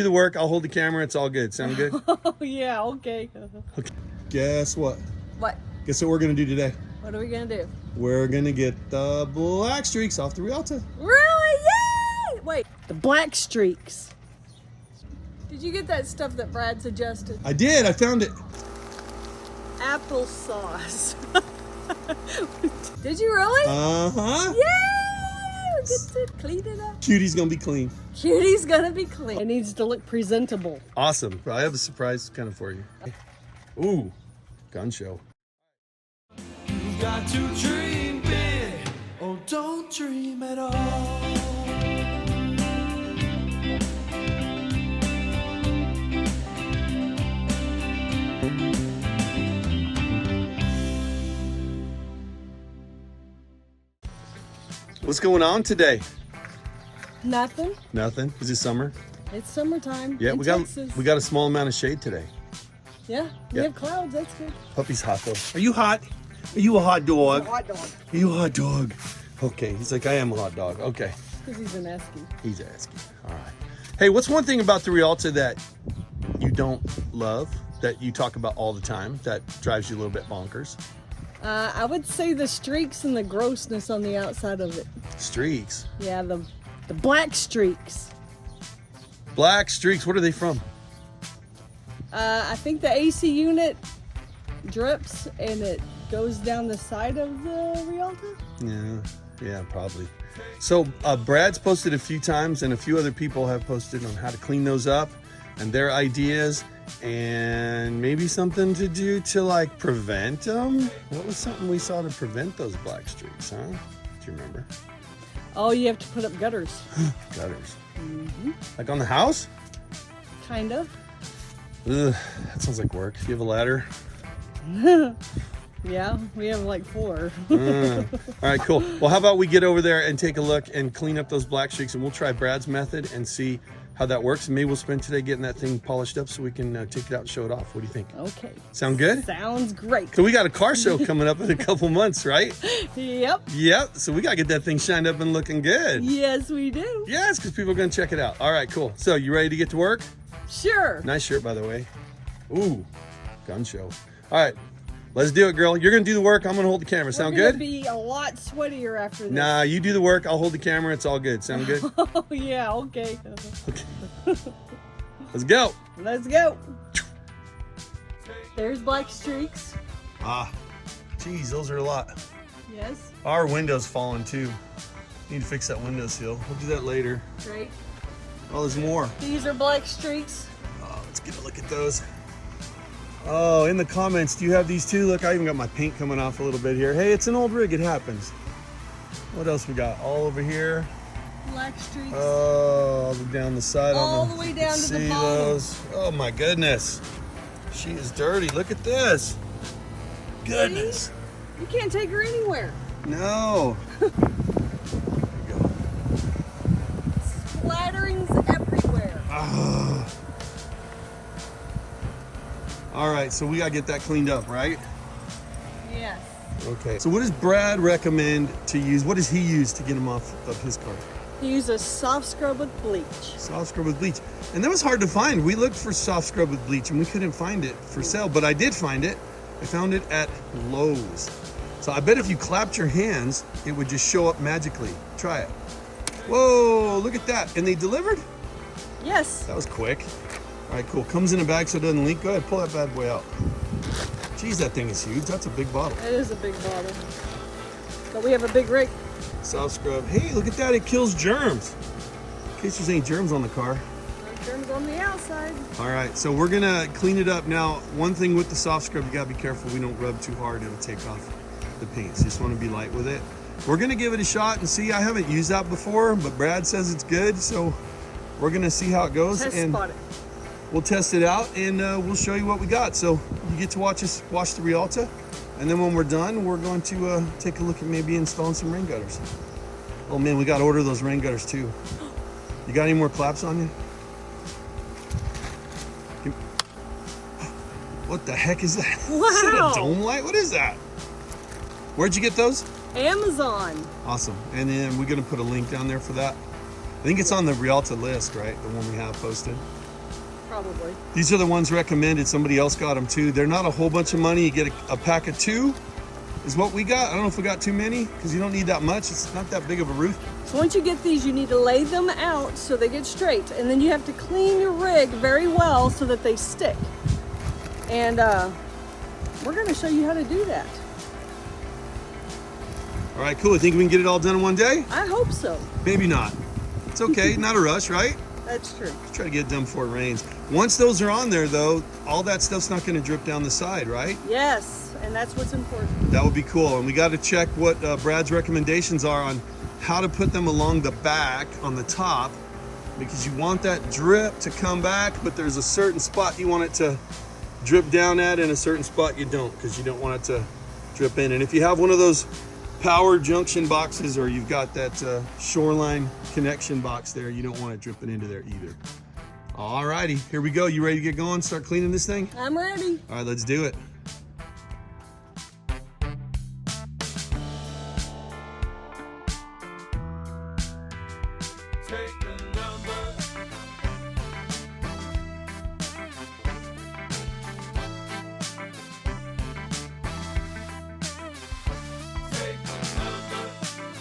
Do the work, I'll hold the camera, it's all good. Sound good? Oh, yeah, okay. Okay. Guess what? What? Guess what we're gonna do today? What are we gonna do? We're gonna get the black streaks off the Rialta. Really? Yay! Wait, the black streaks. Did you get that stuff that Brad suggested? I did, I found it. Applesauce. Did you really? Uh-huh. Yay! We get to clean it up. Cutie's gonna be clean. Cutie's gonna be clean. It needs to look presentable. Awesome. I have a surprise kind of for you. Ooh, gun show. You've got to dream big, or don't dream at all. What's going on today? Nothing. Nothing. Is it summer? It's summertime. Yeah, in we Texas. got a small amount of shade today. Yeah, we Yeah. have clouds. That's good. Puppy's hot though. Are you hot? Are you a hot dog? Hot dog. Are you a hot dog? Okay, he's like, I am a hot dog. Okay, Because he's an esky. he's asking. All right. Hey, what's one thing about the Rialta that you don't love, that you talk about all the time, that drives you a little bit bonkers? I would say the streaks and the grossness on the outside of it. Streaks. Yeah, the black streaks. Black streaks, what are they from? I think the AC unit drips and it goes down the side of the Rialta. Yeah, probably. So Brad's posted a few times and a few other people have posted on how to clean those up and their ideas and maybe something to do to like prevent them. What was something we saw to prevent those black streaks, huh? Do you remember? Oh, you have to put up gutters. Gutters. Like on the house? Kind of. Ugh, that sounds like work. Do you have a ladder? Yeah, we have like 4. All right, cool. Well, how about we get over there and take a look and clean up those black streaks, and we'll try Brad's method and see how that works. And maybe we'll spend today getting that thing polished up so we can take it out and show it off. What do you think? Okay. Sound good? Sounds great. So we got a car show coming up in a couple months, right? Yep. Yep. So we got to get that thing shined up and looking good. Yes, we do. Yes, because people are going to check it out. All right, cool. So you ready to get to work? Sure. Nice shirt, by the way. Ooh, gun show. All right, let's do it, girl. You're going to do the work. I'm going to hold the camera. Sound We're gonna good? be a lot sweatier after this. Nah, you do the work. I'll hold the camera. It's all good. Sound good? Oh, yeah, okay. Let's go. Let's go. There's black streaks. Ah, geez, those are a lot. Yes. Our window's falling too. Need to fix that window seal. We'll do that later. Great. Oh, there's more. These are black streaks. Oh, let's get a look at those. Oh, in the comments, do you have these too? Look, I even got my paint coming off a little bit here. Hey, it's an old rig. It happens. What else we got? All over here. Black streaks. Oh, all the way down the side. All on the way down to the see bottom. those. Oh my goodness. She is dirty. Look at this. Goodness. You can't take her anywhere. No. There you go. Splatterings everywhere. Ah. All right, so we gotta get that cleaned up, right? Yes. Okay. So what does Brad recommend to use? What does he use to get him off of his car? Use a soft scrub with bleach. Soft scrub with bleach. And that was hard to find. We looked for soft scrub with bleach and we couldn't find it for sale, but I did find it. I found it at Lowe's. So I bet if you clapped your hands, it would just show up magically. Try it. Whoa, look at that. And they delivered? Yes. That was quick. All right, cool. Comes in a bag so it doesn't leak. Go ahead, pull that bad boy out. Geez, that thing is huge. That's a big bottle. It is a big bottle. But we have a big rig. Soft scrub. Hey, look at that. It kills germs. In case there's any germs on the car. No germs on the outside. All right, so we're gonna clean it up. Now, one thing with the soft scrub, you gotta be careful we don't rub too hard. It'll take off the paint. So you just wanna be light with it. We're gonna give it a shot and see. I haven't used that before, but Brad says it's good. So we're gonna see how it goes. Test and spot it. we'll test it out and we'll show you what we got. So you get to watch us wash the Rialta. And then when we're done, we're going to take a look at maybe installing some rain gutters. Oh man, we gotta order those rain gutters too. You got any more claps on you? What the heck is that? Wow. Is that a dome light? What is that? Where'd you get those? Amazon. Awesome. And then we're gonna put a link down there for that. I think it's on the Rialta list, right? The one we have posted. Probably. These are the ones recommended. Somebody else got them too. They're not a whole bunch of money. You get a pack of 2 is what we got. I don't know if we got too many because you don't need that much. It's not that big of a roof. So once you get these, you need to lay them out so they get straight. And then you have to clean your rig very well so that they stick. And we're going to show you how to do that. All right, cool. I think we can get it all done in one day? I hope so. Maybe not. It's okay. Not a rush, right? That's true. Let's try to get it done before it rains. Once those are on there, though, all that stuff's not going to drip down the side, right? Yes, and that's what's important. That would be cool. And we got to check what Brad's recommendations are on how to put them along the back on the top, because you want that drip to come back, but there's a certain spot you want it to drip down at and a certain spot you don't, because you don't want it to drip in. And if you have one of those power junction boxes or you've got that shoreline connection box there, you don't want it dripping into there either. All righty, here we go. You ready to get going? Start cleaning this thing? I'm ready. All right, let's do it. Take the number. Take the number.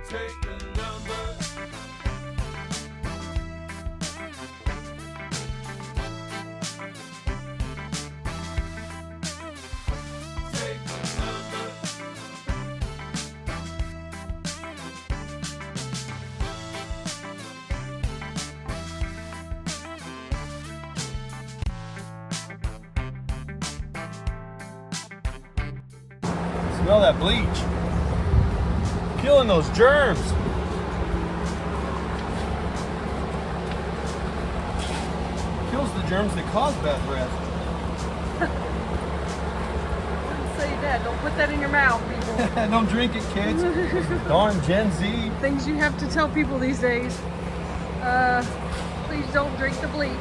Take the number. Take the number. Smell that bleach. Killing those germs. Kills the germs that cause bad breath. Don't say that. Don't put that in your mouth, people. Don't drink it, kids. Darn Gen Z. Things you have to tell people these days. Please don't drink the bleach.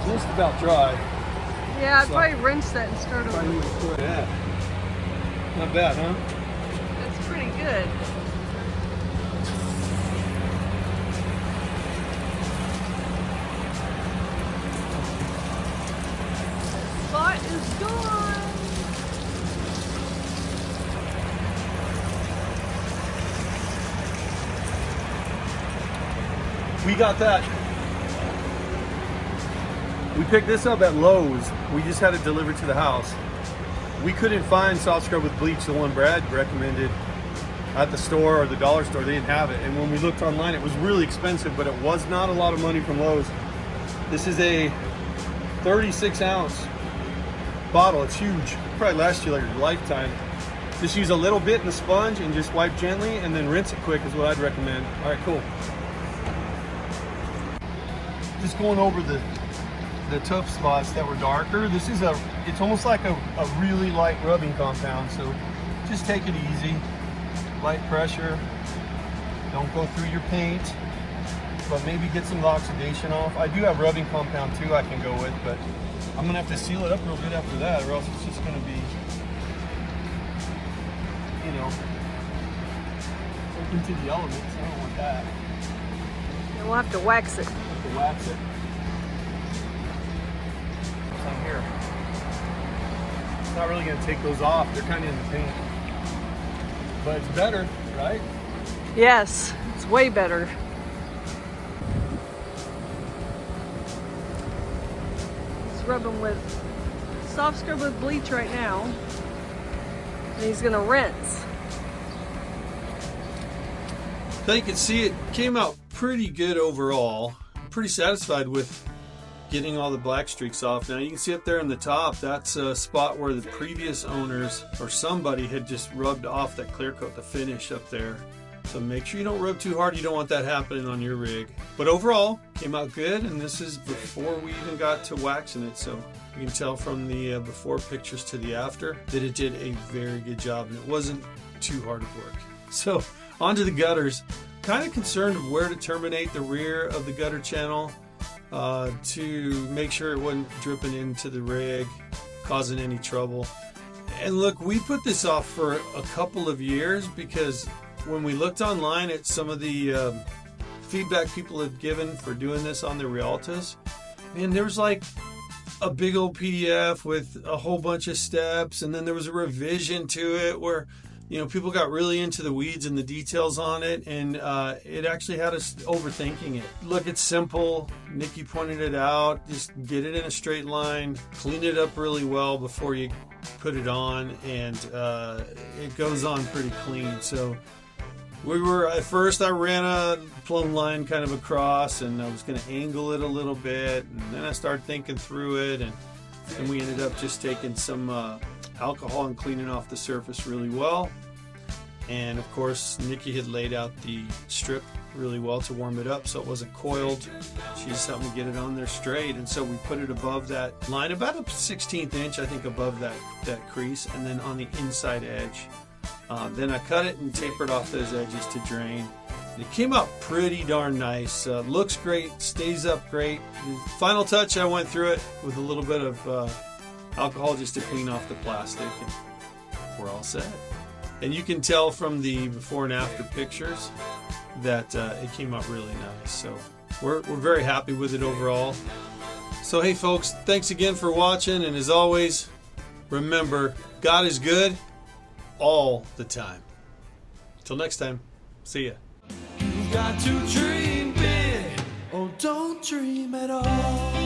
Just about dry. Yeah, I'd So- probably rinse that and start over. Yeah. Not bad, huh? That's pretty good. Spot is gone. We got that. We picked this up at Lowe's. We just had it delivered to the house. We couldn't find soft scrub with bleach, the one Brad recommended at the store or the dollar store. They didn't have it. And when we looked online, it was really expensive, but it was not a lot of money from Lowe's. This is a 36-ounce bottle. It's huge. Probably last you like your lifetime. Just use a little bit in the sponge and just wipe gently and then rinse it quick is what I'd recommend. All right, cool. Just going over the tough spots that were darker. This is it's almost like a really light rubbing compound, so just take it easy. Light pressure. Don't go through your paint, but maybe get some oxidation off. I do have rubbing compound too I can go with, but I'm gonna have to seal it up real good after that, or else it's just gonna be, you know, open to the elements. I don't want that. And we'll have to wax it. Have to wax it. On here. It's not really gonna take those off. They're kind of in the paint, but it's better, right? Yes, it's way better. rubbing with soft scrub with bleach right now. And he's gonna rinse. So you can see it came out pretty good overall. I'm pretty satisfied with getting all the black streaks off. Now you can see up there in the top, that's a spot where the previous owners or somebody had just rubbed off that clear coat, the finish up there. So make sure you don't rub too hard. You don't want that happening on your rig. But overall, came out good, and this is before we even got to waxing it. So you can tell from the before pictures to the after that it did a very good job, and it wasn't too hard of work. So onto the gutters. Kind of concerned of where to terminate the rear of the gutter channel to make sure it wasn't dripping into the rig, causing any trouble. And look, we put this off for a couple of years because when we looked online at some of the feedback people had given for doing this on the Rialtas, man, there was like a big old PDF with a whole bunch of steps, and then there was a revision to it where, you know, people got really into the weeds and the details on it, and it actually had us overthinking it. Look, it's simple. Nikki pointed it out. Just get it in a straight line, clean it up really well before you put it on, and it goes on pretty clean. So we were, at first I ran a plumb line kind of across, and I was going to angle it a little bit, and then I started thinking through it, and then we ended up just taking some alcohol and cleaning off the surface really well. And of course, Nikki had laid out the strip really well to warm it up so it wasn't coiled. She just helped me get it on there straight, and so we put it above that line, about a 1/16 inch, I think, above that crease, and then on the inside edge. Then I cut it and tapered off those edges to drain. It came out pretty darn nice. Looks great, stays up great. The final touch, I went through it with a little bit of alcohol just to clean off the plastic, and we're all set. And you can tell from the before and after pictures that it came out really nice. So we're very happy with it overall. So hey folks, thanks again for watching, and as always, remember, God is good all the time. Till next time, see ya. You've got to dream big, or don't dream at all.